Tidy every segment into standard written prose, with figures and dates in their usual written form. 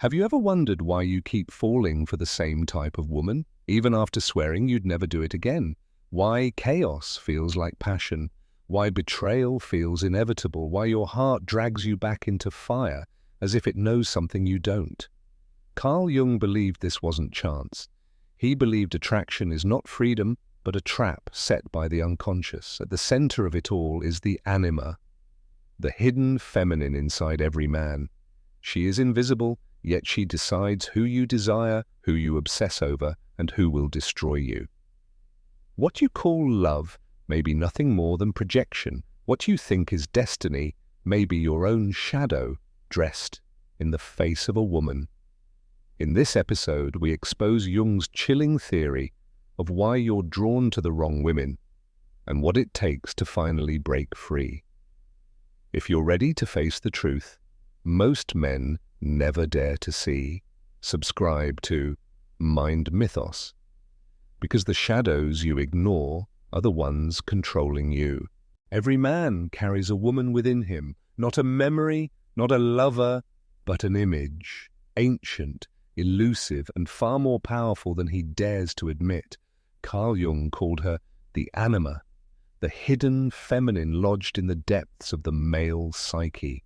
Have you ever wondered why you keep falling for the same type of woman, even after swearing you'd never do it again? Why chaos feels like passion? Why betrayal feels inevitable? Why your heart drags you back into fire as if it knows something you don't? Carl Jung believed this wasn't chance. He believed attraction is not freedom, but a trap set by the unconscious. At the center of it all is the anima, the hidden feminine inside every man. She is invisible, yet she decides who you desire, who you obsess over, and who will destroy you. What you call love may be nothing more than projection. What you think is destiny may be your own shadow dressed in the face of a woman. In this episode, we expose Jung's chilling theory of why you're drawn to the wrong women and what it takes to finally break free. If you're ready to face the truth most men never dare to see, subscribe to Mind Mythos, because the shadows you ignore are the ones controlling you. Every man carries a woman within him, not a memory, not a lover, but an image, ancient, elusive, and far more powerful than he dares to admit. Carl Jung called her the anima, the hidden feminine lodged in the depths of the male psyche.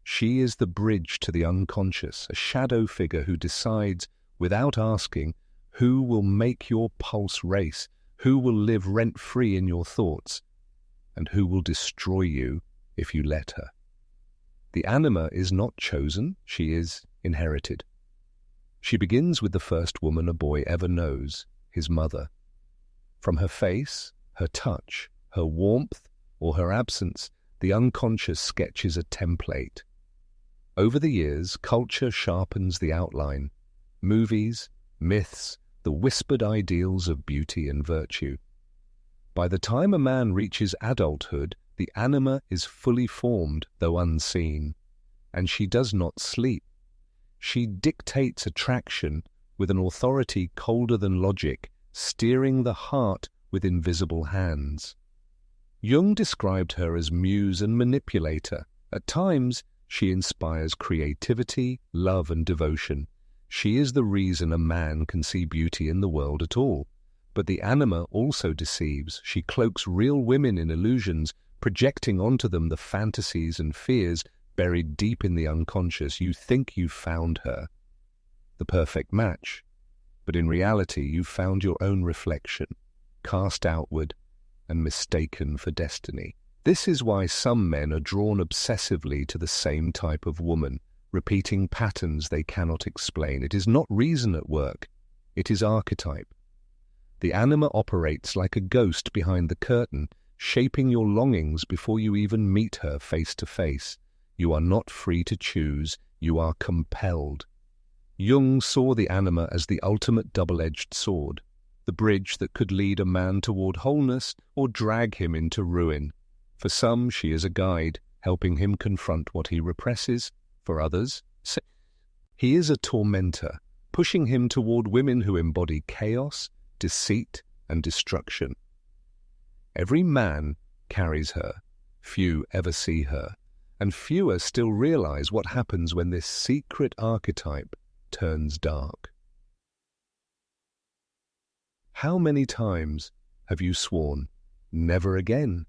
She is the bridge to the unconscious, a shadow figure who decides, without asking, who will make your pulse race, who will live rent-free in your thoughts, and who will destroy you if you let her. The anima is not chosen, she is inherited. She begins with the first woman a boy ever knows, his mother. From her face, her touch, her warmth, or her absence, the unconscious sketches a template. Over the years, culture sharpens the outline. Movies, myths, the whispered ideals of beauty and virtue. By the time a man reaches adulthood, the anima is fully formed, though unseen. And she does not sleep. She dictates attraction with an authority colder than logic, steering the heart with invisible hands. Jung described her as muse and manipulator. At times, she inspires creativity, love, and devotion. She is the reason a man can see beauty in the world at all. But the anima also deceives. She cloaks real women in illusions, projecting onto them the fantasies and fears buried deep in the unconscious. You think you've found her, the perfect match, but in reality you've found your own reflection, cast outward and mistaken for destiny. This is why some men are drawn obsessively to the same type of woman, repeating patterns they cannot explain. It is not reason at work, it is archetype. The anima operates like a ghost behind the curtain, shaping your longings before you even meet her face to face. You are not free to choose, you are compelled. Jung saw the anima as the ultimate double-edged sword, the bridge that could lead a man toward wholeness or drag him into ruin. For some, she is a guide, helping him confront what he represses. For others, he is a tormentor, pushing him toward women who embody chaos, deceit, and destruction. Every man carries her. Few ever see her, and fewer still realize what happens when this secret archetype turns dark. How many times have you sworn, never again?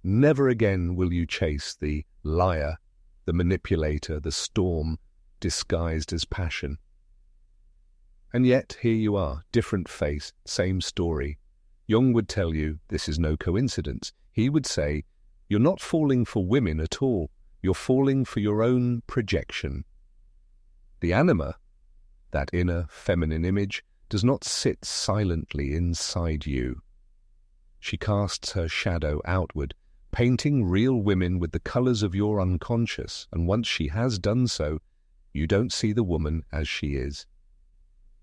Never again will you chase the liar, the manipulator, the storm disguised as passion. And yet here you are, different face, same story. Jung would tell you this is no coincidence. He would say, you're not falling for women at all, you're falling for your own projection. The anima, that inner feminine image, does not sit silently inside you. She casts her shadow outward, painting real women with the colors of your unconscious, and once she has done so, you don't see the woman as she is.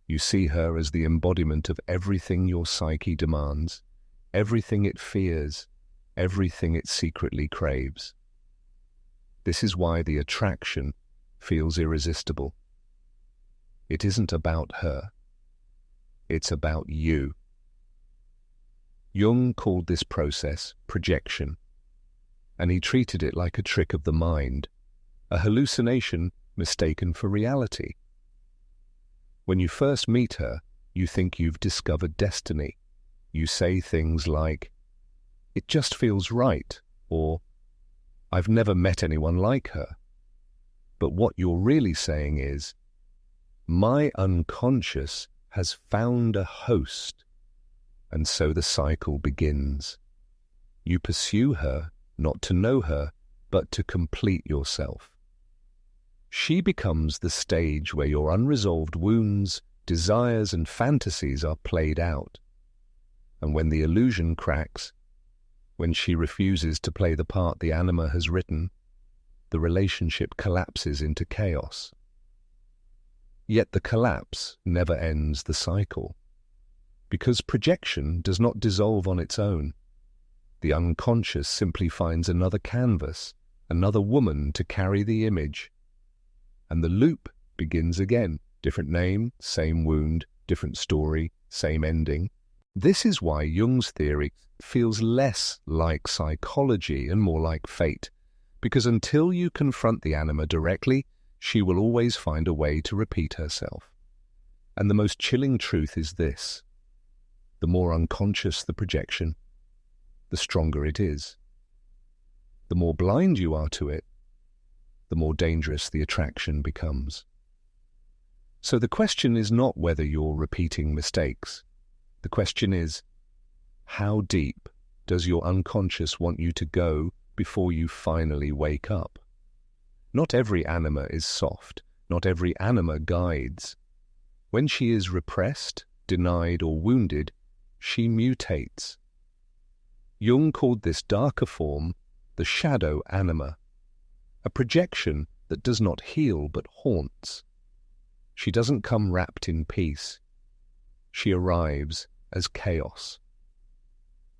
You see her as the embodiment of everything your psyche demands, everything it fears, everything it secretly craves. This is why the attraction feels irresistible. It isn't about her. It's about you. Jung called this process projection, and he treated it like a trick of the mind, a hallucination mistaken for reality. When you first meet her, you think you've discovered destiny. You say things like, "It just feels right," or "I've never met anyone like her." But what you're really saying is, "My unconscious has found a host." And so the cycle begins. You pursue her, not to know her, but to complete yourself. She becomes the stage where your unresolved wounds, desires, and fantasies are played out. And when the illusion cracks, when she refuses to play the part the anima has written, the relationship collapses into chaos. Yet the collapse never ends the cycle, because projection does not dissolve on its own. The unconscious simply finds another canvas, another woman to carry the image. And the loop begins again. Different name, same wound, different story, same ending. This is why Jung's theory feels less like psychology and more like fate, because until you confront the anima directly, she will always find a way to repeat herself. And the most chilling truth is this: the more unconscious the projection, the stronger it is. The more blind you are to it, the more dangerous the attraction becomes. So the question is not whether you're repeating mistakes. The question is, how deep does your unconscious want you to go before you finally wake up? Not every anima is soft. Not every anima guides. When she is repressed, denied, or wounded, she mutates. Jung called this darker form the shadow anima, a projection that does not heal but haunts. She doesn't come wrapped in peace. She arrives as chaos.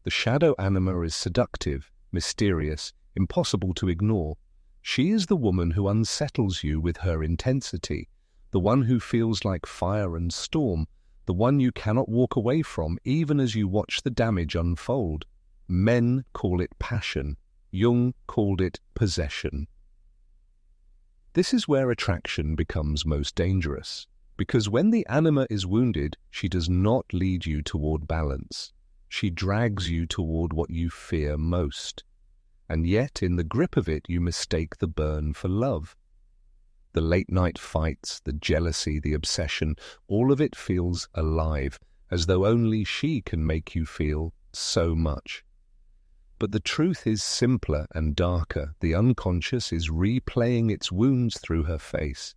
The shadow anima is seductive, mysterious, impossible to ignore. She is the woman who unsettles you with her intensity, the one who feels like fire and storm, the one you cannot walk away from even as you watch the damage unfold. Men call it passion. Jung called it possession. This is where attraction becomes most dangerous, because when the anima is wounded, she does not lead you toward balance. She drags you toward what you fear most. And yet, in the grip of it, you mistake the burn for love. The late-night fights, the jealousy, the obsession, all of it feels alive, as though only she can make you feel so much. But the truth is simpler and darker. The unconscious is replaying its wounds through her face.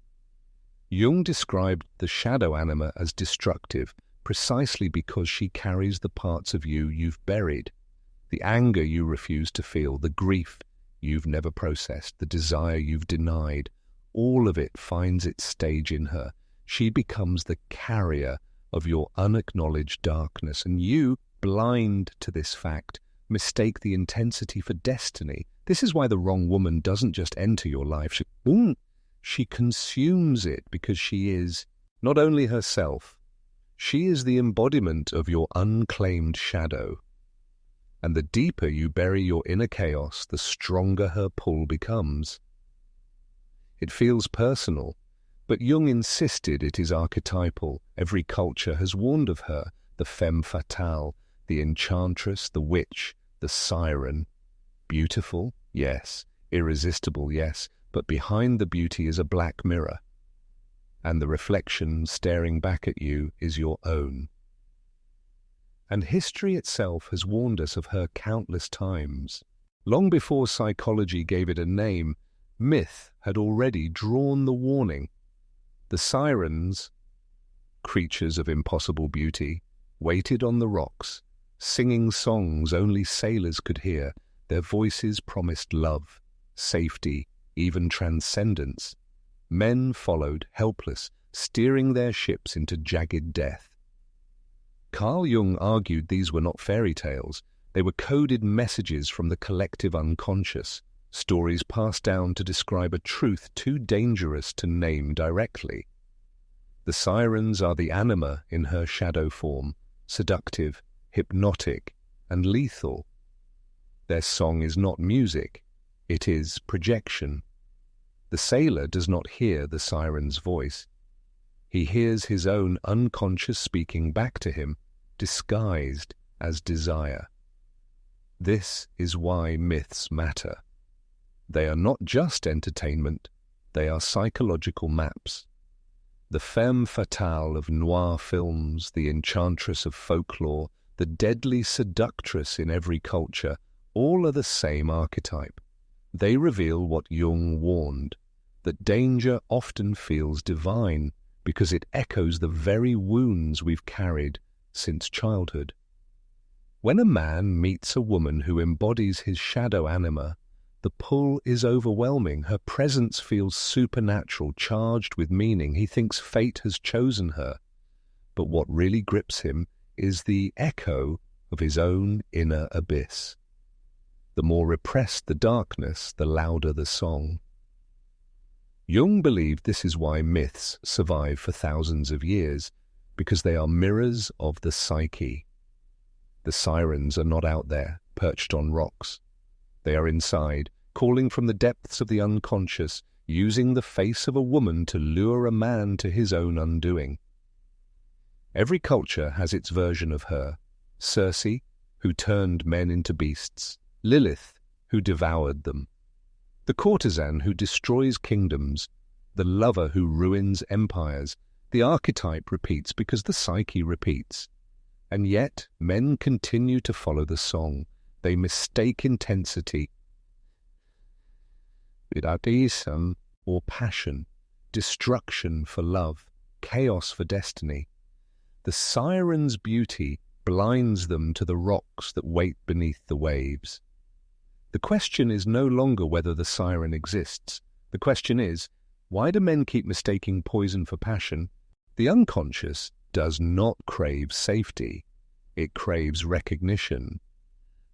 Jung described the shadow anima as destructive, precisely because she carries the parts of you you've buried. The anger you refuse to feel, the grief you've never processed, the desire you've denied, all of it finds its stage in her. She becomes the carrier of your unacknowledged darkness, and you, blind to this fact, mistake the intensity for destiny. This is why the wrong woman doesn't just enter your life. She consumes it, because she is not only herself, she is the embodiment of your unclaimed shadow. And the deeper you bury your inner chaos, the stronger her pull becomes. It feels personal, but Jung insisted it is archetypal. Every culture has warned of her, the femme fatale, the enchantress, the witch, the siren. Beautiful, yes. Irresistible, yes. But behind the beauty is a black mirror, and the reflection staring back at you is your own. And history itself has warned us of her countless times. Long before psychology gave it a name, myth had already drawn the warning. The sirens, creatures of impossible beauty, waited on the rocks, singing songs only sailors could hear. Their voices promised love, safety, even transcendence. Men followed, helpless, steering their ships into jagged death. Carl Jung argued these were not fairy tales. They were coded messages from the collective unconscious, stories passed down to describe a truth too dangerous to name directly. The sirens are the anima in her shadow form, seductive, hypnotic, and lethal. Their song is not music, it is projection. The The sailor does not hear the siren's voice. He hears his own unconscious speaking back to him, disguised as desire. This is why myths matter. They are not just entertainment, they are psychological maps. The femme fatale of noir films, the enchantress of folklore, the deadly seductress in every culture, all are the same archetype. They reveal what Jung warned, that danger often feels divine because it echoes the very wounds we've carried since childhood. When a man meets a woman who embodies his shadow anima, the pull is overwhelming. Her presence feels supernatural, charged with meaning. He thinks fate has chosen her. But what really grips him is the echo of his own inner abyss. The more repressed the darkness, the louder the song. Jung believed this is why myths survive for thousands of years, because they are mirrors of the psyche. The sirens are not out there, perched on rocks. They are inside, calling from the depths of the unconscious, using the face of a woman to lure a man to his own undoing. Every culture has its version of her. Circe, who turned men into beasts. Lilith, who devoured them. The courtesan who destroys kingdoms. The lover who ruins empires. The archetype repeats because the psyche repeats. And yet, men continue to follow the song. They mistake intensity, erotism, or passion, destruction for love, chaos for destiny. The siren's beauty blinds them to the rocks that wait beneath the waves. The question is no longer whether the siren exists. The question is, why do men keep mistaking poison for passion? The unconscious does not crave safety. It craves recognition.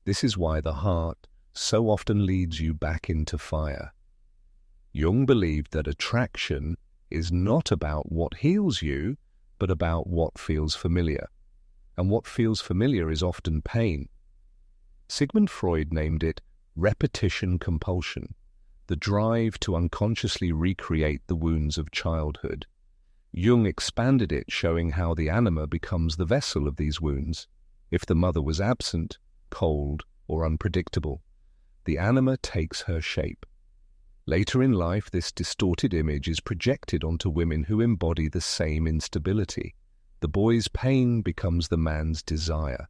This is why the heart so often leads you back into fire. Jung believed that attraction is not about what heals you, but about what feels familiar. And what feels familiar is often pain. Sigmund Freud named it repetition compulsion, the drive to unconsciously recreate the wounds of childhood. Jung expanded it, showing how the anima becomes the vessel of these wounds. If the mother was absent, cold, or unpredictable, the anima takes her shape. Later in life, this distorted image is projected onto women who embody the same instability. The boy's pain becomes the man's desire.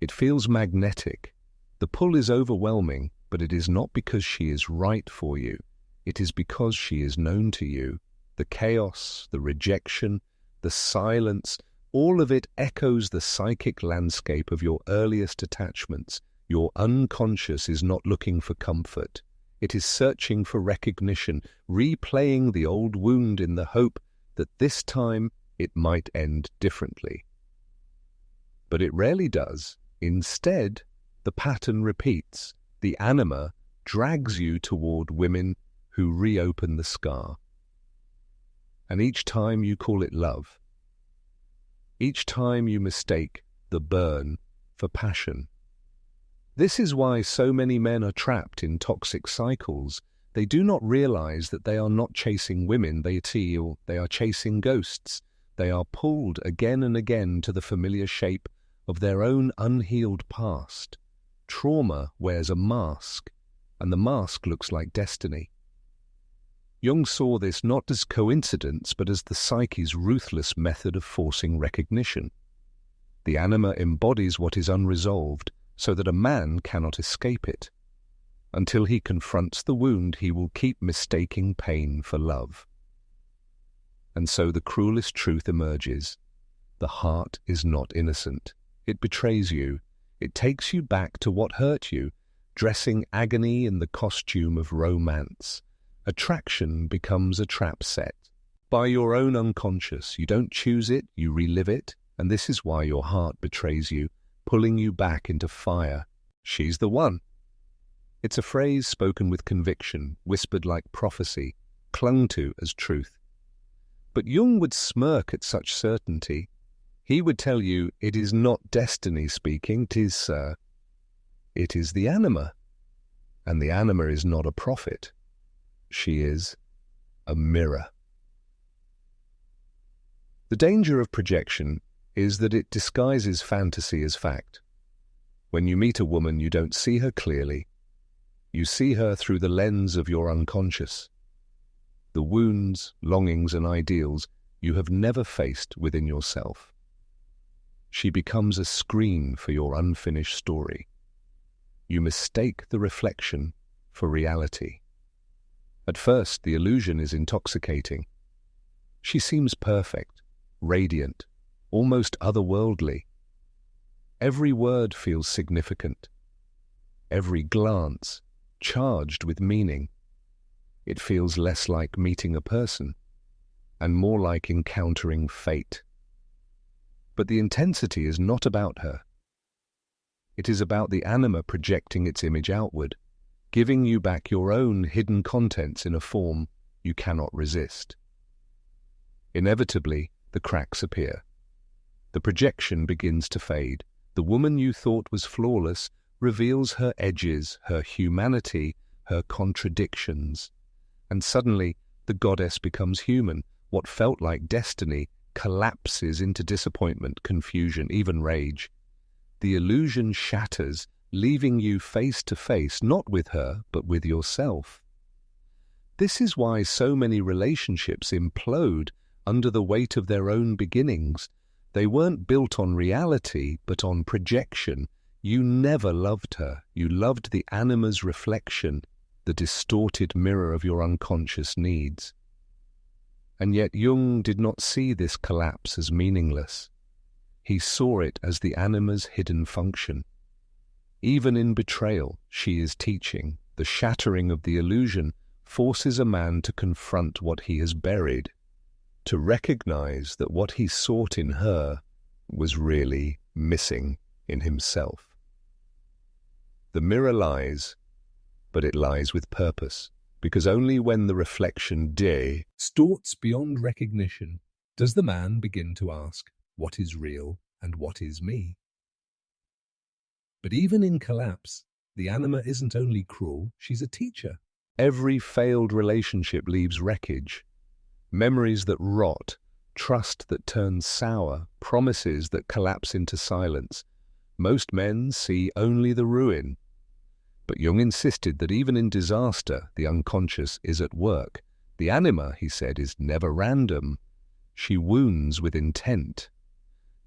It feels magnetic. The pull is overwhelming, but it is not because she is right for you. It is because she is known to you. The chaos, the rejection, the silence, all of it echoes the psychic landscape of your earliest attachments. Your unconscious is not looking for comfort. It is searching for recognition, replaying the old wound in the hope that this time it might end differently. But it rarely does. Instead, the pattern repeats. The anima drags you toward women who reopen the scar. And each time you call it love. Each time you mistake the burn for passion. This is why so many men are trapped in toxic cycles. They do not realize that they are not chasing women, they are chasing ghosts. They are pulled again and again to the familiar shape of their own unhealed past. Trauma wears a mask, and the mask looks like destiny. Jung saw this not as coincidence, but as the psyche's ruthless method of forcing recognition. The anima embodies what is unresolved, so that a man cannot escape it. Until he confronts the wound, he will keep mistaking pain for love. And so the cruelest truth emerges. The heart is not innocent. It betrays you. It takes you back to what hurt you, dressing agony in the costume of romance. Attraction becomes a trap set. By your own unconscious, you don't choose it, you relive it, and this is why your heart betrays you, pulling you back into fire. She's the one. It's a phrase spoken with conviction, whispered like prophecy, clung to as truth. But Jung would smirk at such certainty. He would tell you, it is not destiny speaking, it is the anima. And the anima is not a prophet. She is a mirror. The danger of projection is that it disguises fantasy as fact. When you meet a woman, you don't see her clearly. You see her through the lens of your unconscious. The wounds, longings, and ideals you have never faced within yourself. She becomes a screen for your unfinished story. You mistake the reflection for reality. At first, the illusion is intoxicating. She seems perfect, radiant, almost otherworldly. Every word feels significant. Every glance charged with meaning. It feels less like meeting a person and more like encountering fate. But the intensity is not about her. It is about the anima projecting its image outward, giving you back your own hidden contents in a form you cannot resist. Inevitably, the cracks appear. The projection begins to fade. The woman you thought was flawless reveals her edges, her humanity, her contradictions. And suddenly, the goddess becomes human. What felt like destiny collapses into disappointment, confusion, even rage. The illusion shatters, leaving you face to face, not with her, but with yourself. This is why so many relationships implode under the weight of their own beginnings. They weren't built on reality, but on projection. You never loved her. You loved the anima's reflection, the distorted mirror of your unconscious needs. And yet Jung did not see this collapse as meaningless. He saw it as the anima's hidden function. Even in betrayal, she is teaching. The shattering of the illusion forces a man to confront what he has buried, to recognize that what he sought in her was really missing in himself. The mirror lies, but it lies with purpose, because only when the reflection distorts beyond recognition does the man begin to ask, what is real and what is me? But even in collapse, the anima isn't only cruel, she's a teacher. Every failed relationship leaves wreckage, memories that rot, trust that turns sour, promises that collapse into silence. Most men see only the ruin. But Jung insisted that even in disaster, the unconscious is at work. The anima, he said, is never random. She wounds with intent.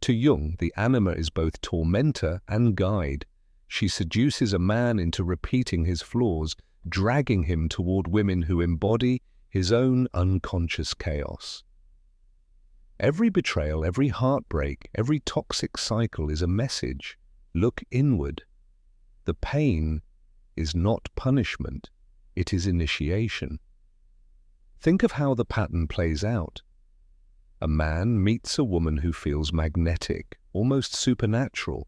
To Jung, the anima is both tormentor and guide. She seduces a man into repeating his flaws, dragging him toward women who embody his own unconscious chaos. Every betrayal, every heartbreak, every toxic cycle is a message. Look inward. The pain is not punishment, it is initiation. Think of how the pattern plays out. A man meets a woman who feels magnetic, almost supernatural.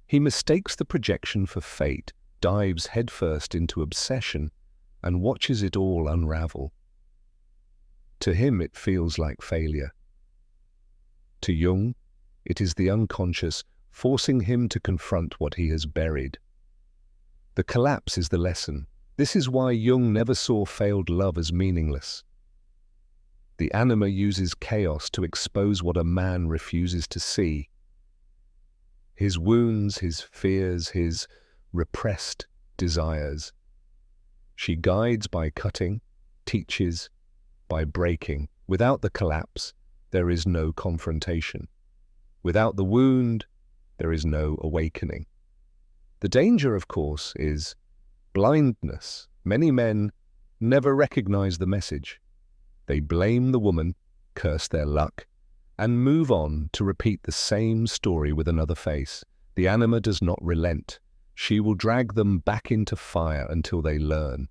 He mistakes the projection for fate, dives headfirst into obsession, and watches it all unravel. To him, it feels like failure. To Jung, it is the unconscious forcing him to confront what he has buried. The collapse is the lesson. This is why Jung never saw failed love as meaningless. The anima uses chaos to expose what a man refuses to see. His wounds, his fears, his repressed desires. She guides by cutting, teaches by breaking. Without the collapse, there is no confrontation. Without the wound, there is no awakening. The danger, of course, is blindness. Many men never recognize the message. They blame the woman, curse their luck, and move on to repeat the same story with another face. The anima does not relent. She will drag them back into fire until they learn.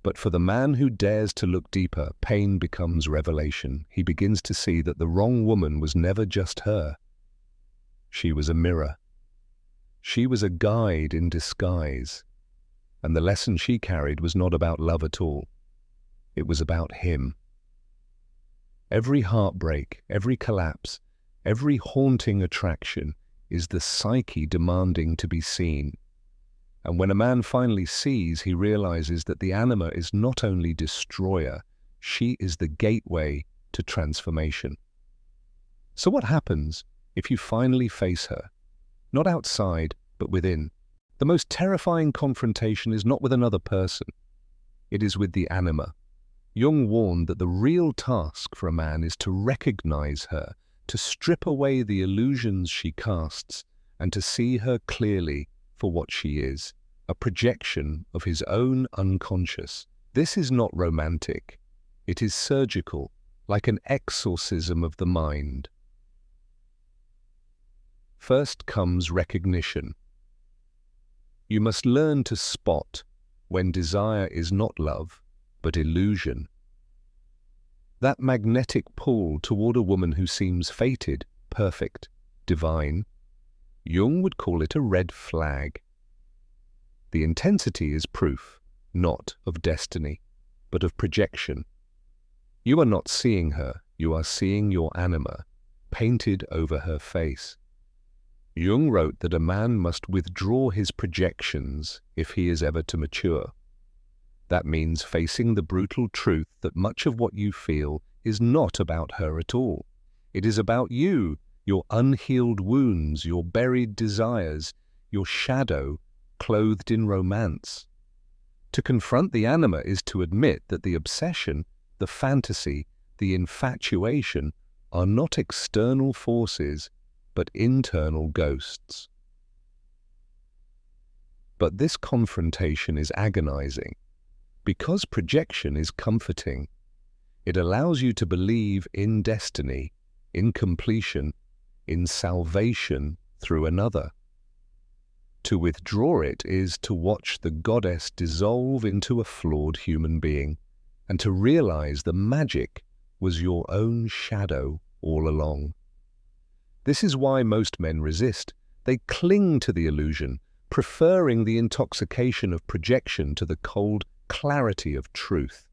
But for the man who dares to look deeper, pain becomes revelation. He begins to see that the wrong woman was never just her. She was a mirror. She was a guide in disguise. And the lesson she carried was not about love at all. It was about him. Every heartbreak, every collapse, every haunting attraction is the psyche demanding to be seen. And when a man finally sees, he realizes that the anima is not only destroyer, she is the gateway to transformation. So what happens if you finally face her? Not outside, but within. The most terrifying confrontation is not with another person. It is with the anima. Jung warned that the real task for a man is to recognize her, to strip away the illusions she casts, and to see her clearly for what she is, a projection of his own unconscious. This is not romantic. It is surgical, like an exorcism of the mind. First comes recognition. You must learn to spot when desire is not love, but illusion. That magnetic pull toward a woman who seems fated, perfect, divine, Jung would call it a red flag. The intensity is proof, not of destiny, but of projection. You are not seeing her, you are seeing your anima, painted over her face. Jung wrote that a man must withdraw his projections if he is ever to mature. That means facing the brutal truth that much of what you feel is not about her at all. It is about you, your unhealed wounds, your buried desires, your shadow clothed in romance. To confront the anima is to admit that the obsession, the fantasy, the infatuation are not external forces, but internal ghosts. But this confrontation is agonizing. Because projection is comforting, it allows you to believe in destiny, in completion, in salvation through another. To withdraw it is to watch the goddess dissolve into a flawed human being, and to realize the magic was your own shadow all along. This is why most men resist. They cling to the illusion, preferring the intoxication of projection to the cold clarity of truth.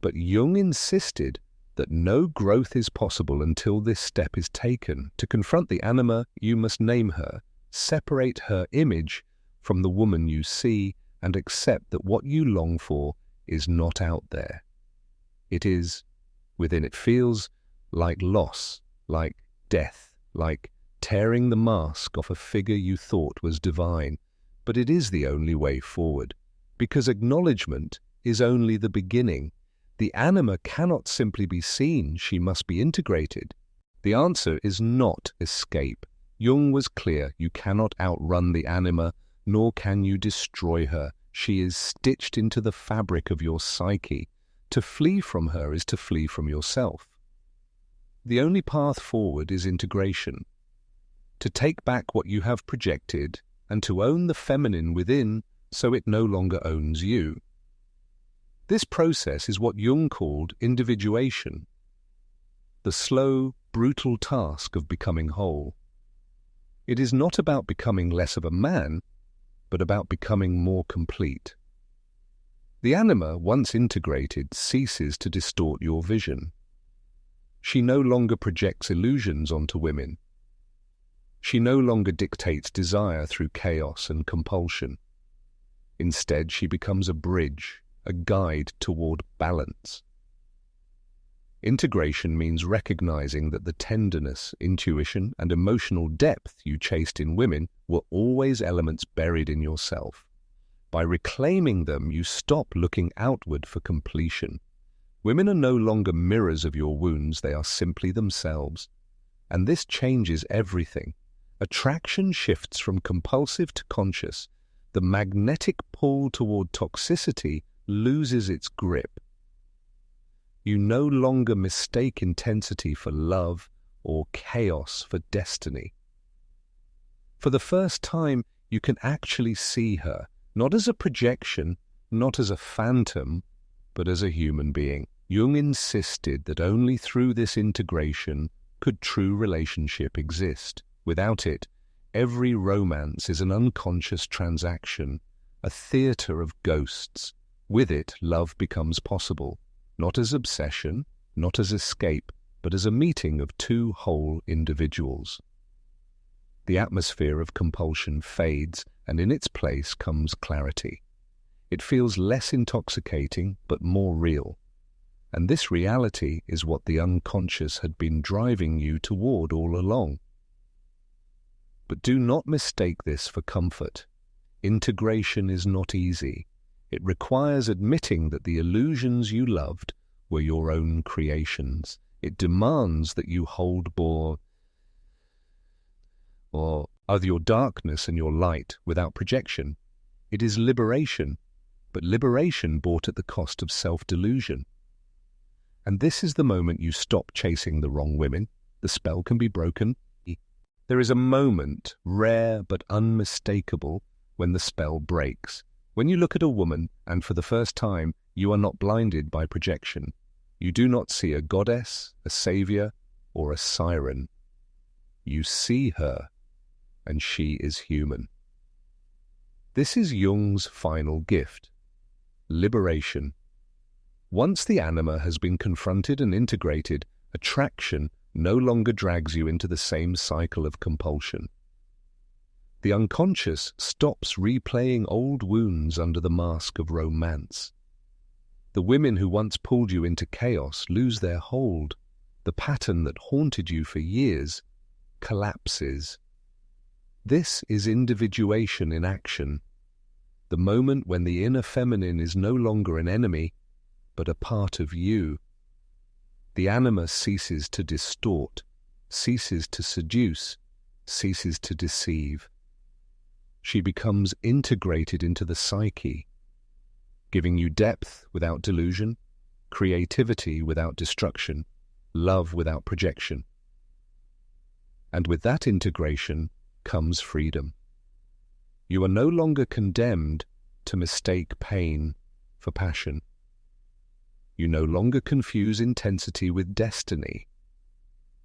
But Jung insisted that no growth is possible until this step is taken. To confront the anima, you must name her, separate her image from the woman you see, and accept that what you long for is not out there. It is within. It feels like loss, like death, like tearing the mask off a figure you thought was divine. But it is the only way forward, because acknowledgement is only the beginning. The anima cannot simply be seen, she must be integrated. The answer is not escape. Jung was clear, you cannot outrun the anima, nor can you destroy her. She is stitched into the fabric of your psyche. To flee from her is to flee from yourself. The only path forward is integration. To take back what you have projected and to own the feminine within so it no longer owns you. This process is what Jung called individuation, the slow, brutal task of becoming whole. It is not about becoming less of a man, but about becoming more complete. The anima, once integrated, ceases to distort your vision. She no longer projects illusions onto women. She no longer dictates desire through chaos and compulsion. Instead, she becomes a bridge, a guide toward balance. Integration means recognizing that the tenderness, intuition, and emotional depth you chased in women were always elements buried in yourself. By reclaiming them, you stop looking outward for completion. Women are no longer mirrors of your wounds, they are simply themselves. And this changes everything. Attraction shifts from compulsive to conscious. The magnetic pull toward toxicity loses its grip. You no longer mistake intensity for love or chaos for destiny. For the first time, you can actually see her, not as a projection, not as a phantom, but as a human being. Jung insisted that only through this integration could true relationship exist. Without it, every romance is an unconscious transaction, a theater of ghosts. With it, love becomes possible, not as obsession, not as escape, but as a meeting of two whole individuals. The atmosphere of compulsion fades, and in its place comes clarity. It feels less intoxicating, but more real. And this reality is what the unconscious had been driving you toward all along. But do not mistake this for comfort. Integration is not easy. It requires admitting that the illusions you loved were your own creations. It demands that you hold more of your darkness and your light without projection. It is liberation, but liberation bought at the cost of self-delusion. And this is the moment you stop chasing the wrong women. The spell can be broken. There is a moment, rare but unmistakable, when the spell breaks. When you look at a woman, and for the first time, you are not blinded by projection. You do not see a goddess, a savior, or a siren. You see her, and she is human. This is Jung's final gift, liberation. Once the anima has been confronted and integrated, attraction no longer drags you into the same cycle of compulsion. The unconscious stops replaying old wounds under the mask of romance. The women who once pulled you into chaos lose their hold. The pattern that haunted you for years collapses. This is individuation in action, the moment when the inner feminine is no longer an enemy, but a part of you. The anima ceases to distort, ceases to seduce, ceases to deceive. She becomes integrated into the psyche, giving you depth without delusion, creativity without destruction, love without projection. And with that integration comes freedom. You are no longer condemned to mistake pain for passion. You no longer confuse intensity with destiny.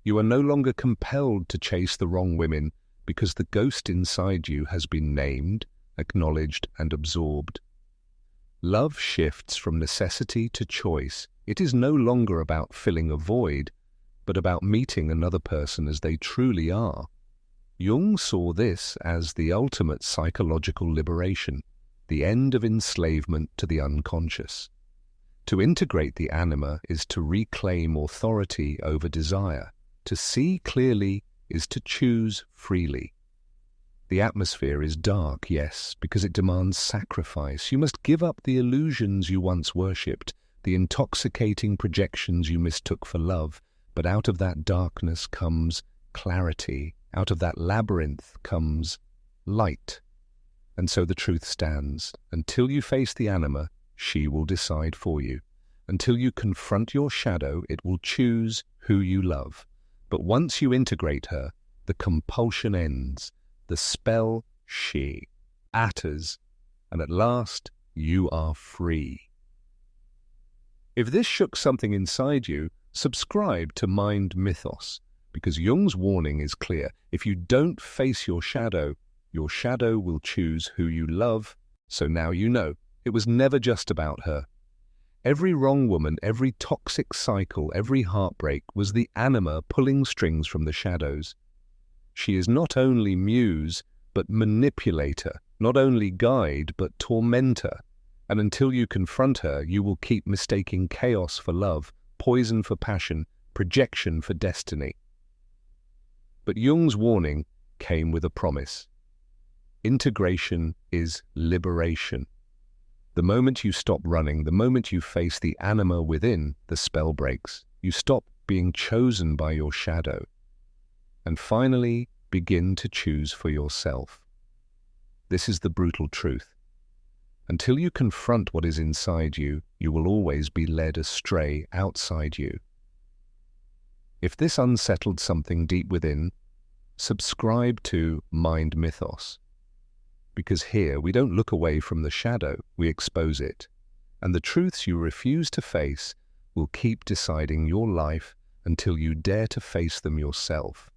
You are no longer compelled to chase the wrong women because the ghost inside you has been named, acknowledged, and absorbed. Love shifts from necessity to choice. It is no longer about filling a void, but about meeting another person as they truly are. Jung saw this as the ultimate psychological liberation, the end of enslavement to the unconscious. To integrate the anima is to reclaim authority over desire. To see clearly is to choose freely. The atmosphere is dark, yes, because it demands sacrifice. You must give up the illusions you once worshipped, the intoxicating projections you mistook for love. But out of that darkness comes clarity. Out of that labyrinth comes light. And so the truth stands. Until you face the anima, she will decide for you. Until you confront your shadow, it will choose who you love. But once you integrate her, the compulsion ends. The spell shatters, and at last you are free. If this shook something inside you, subscribe to Mind Mythos, because Jung's warning is clear. If you don't face your shadow will choose who you love. So now you know, it was never just about her. Every wrong woman, every toxic cycle, every heartbreak was the anima pulling strings from the shadows. She is not only muse, but manipulator, not only guide, but tormentor. And until you confront her, you will keep mistaking chaos for love, poison for passion, projection for destiny. But Jung's warning came with a promise. Integration is liberation. The moment you stop running, the moment you face the anima within, the spell breaks. You stop being chosen by your shadow, and finally begin to choose for yourself. This is the brutal truth. Until you confront what is inside you, you will always be led astray outside you. If this unsettled something deep within, subscribe to Mind Mythos. Because here we don't look away from the shadow, we expose it. And the truths you refuse to face will keep deciding your life until you dare to face them yourself.